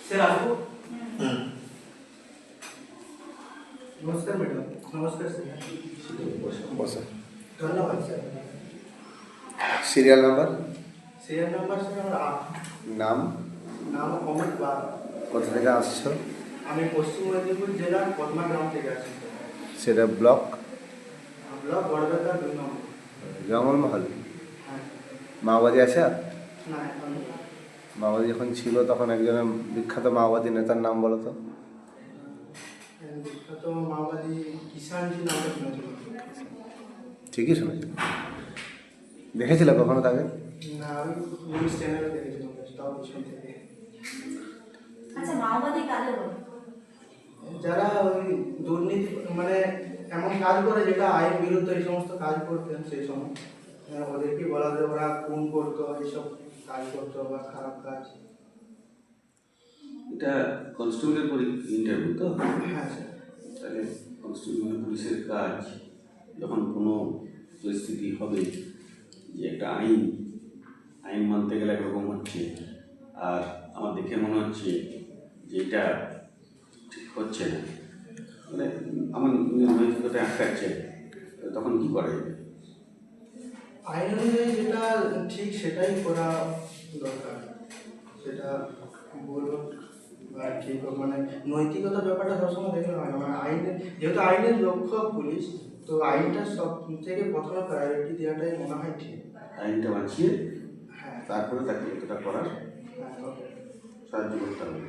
Sir আসবো। নমস্কার madam. নমস্কার স্যার। বসো। ধন্যবাদ sir. Serial number? Serial number sir আমার 8। নাম? নাম অমিত বাগ। কোথা থেকে আসছো? আমি পশ্চিম মেদিনীপুর জেলার পদ্মা গ্রাম থেকে আসছি। সেটা ব্লক? ব্লক বড়বেতা 2 নম্বর। জঙ্গলমহল? হ্যাঁ। মাওবাদী আছে? না এখন মাওবাদী যখন ছিল তখন একজনের বিখ্যাত মাওবাদী নেতার নাম বলো তো। বিখ্যাত মাওবাদী কিষাণজি নামটা শুনেছিল। ঠিকই শুনেছি। দেখেছিলে কখনো তাকে? না, আমি নিউজ চ্যানেলে দেখেছিলাম তাও পিছন থেকে। আচ্ছা, মাওবাদী কাদের বলে? যারা ওই দুর্নীতি মানে এমন কাজ করে যেটা আইন বিরুদ্ধে, এই সমস্ত কাজ করতেন সেই সময় ওদেরকে বলা যায় ওরা খুন করতো, এইসব কাজ করতো বা খারাপ কাজ। এটা কনস্টেবলের ইন্টারভিউ তো? হ্যাঁ স্যার। তাহলে কনস্টেবল পুলিশের কাজ যখন কোনো পরিস্থিতি হবে যে একটা আইন মানতে গেলে একরকম হচ্ছে, আর আমার দেখে মনে হচ্ছে যে এটা ঠিক হচ্ছে না, মানে আমার নৈতিকতা আটকাচ্ছে, তখন কী করা যাবে? আইন অনুযায়ী যেটা ঠিক সেটাই করা দরকার। সেটা বলুন বা ঠিক হোক, মানে নৈতিকতার ব্যাপারটা সবসময় দেখলে হয় না। মানে আইনের, যেহেতু আইনের রক্ষক পুলিশ, তো আইনটা সব থেকে প্রথমে প্রায়োরিটি দেওয়াটাই মনে হয় ঠিক। আইনটা বাঁচিয়ে হ্যাঁ। তারপরে তাকে এটা করার হ্যাঁ, ওকে। সাহায্য করতে হবে।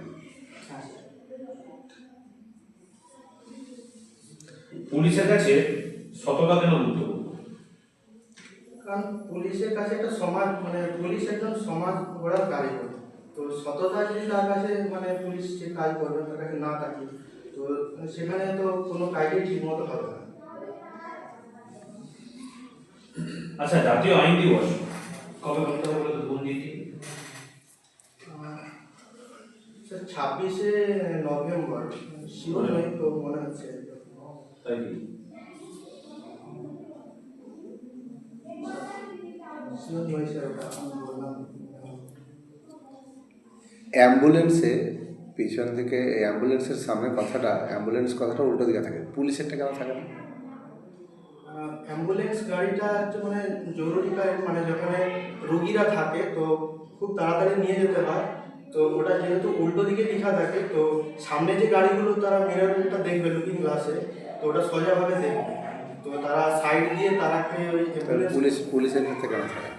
হ্যাঁ স্যার। পুলিশের কাছে সততা কেন গুরুত্বপূর্ণ? কারণ পুলিশের কাছে একটা সমাজ, মানে পুলিশ একজন সমাজ গড়ার কারিগর। তো সততা যদি তার কাছে, মানে পুলিশ যে কাজ করবে তার কাছে না থাকে, তো সেখানে তো কোনো কাজই ঠিক মতো হবে না। আচ্ছা, জাতীয় আইন দিবস কবে করতে হবে বলে তো দুর্নীতি? স্যার 26শে নভেম্বর, শিওর নয় তো মনে হচ্ছে। তাই কি? শিওর নয় স্যার, ওটা আমি বললাম। অ্যাম্বুলেন্সে পিছন থেকে অ্যাম্বুলেন্সের সামনে অ্যাম্বুলেন্স কথাটা উল্টো দিকে থাকে, পুলিশেরটা কেন থাকে না? অ্যাম্বুলেন্স গাড়িটা হচ্ছে মানে জরুরিকালীন, মানে যখন রুগীরা থাকে তো খুব তাড়াতাড়ি নিয়ে যেতে হয়। তো ওটা যেহেতু উল্টো দিকে লেখা থাকে, তো সামনে যে গাড়িগুলো তারা মিররটা দেখবে লুকিং গ্লাসে, তো ওটা সোজাভাবে দেখবে। তো তারা সাইড দিয়ে তারাকে ওই পুলিশের ক্ষেত্রে কেন থাকে?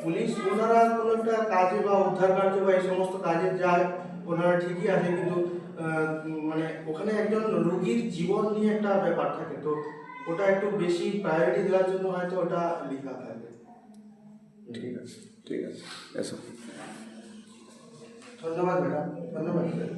পুলিশ ওনারা কোনো একটা কাজে বা উদ্ধার কার্য বা এই সমস্ত কাজে যায়, ওনারা ঠিকই আছে, কিন্তু মানে ওখানে একজন রুগীর জীবন নিয়ে একটা ব্যাপার থাকে, তো ওটা একটু বেশি প্রায়োরিটি দেওয়ার জন্য হয়তো ওটা লেখা থাকে। ঠিক আছে, ঠিক আছে, এসো। ধন্যবাদ ম্যাডাম। ধন্যবাদ স্যার।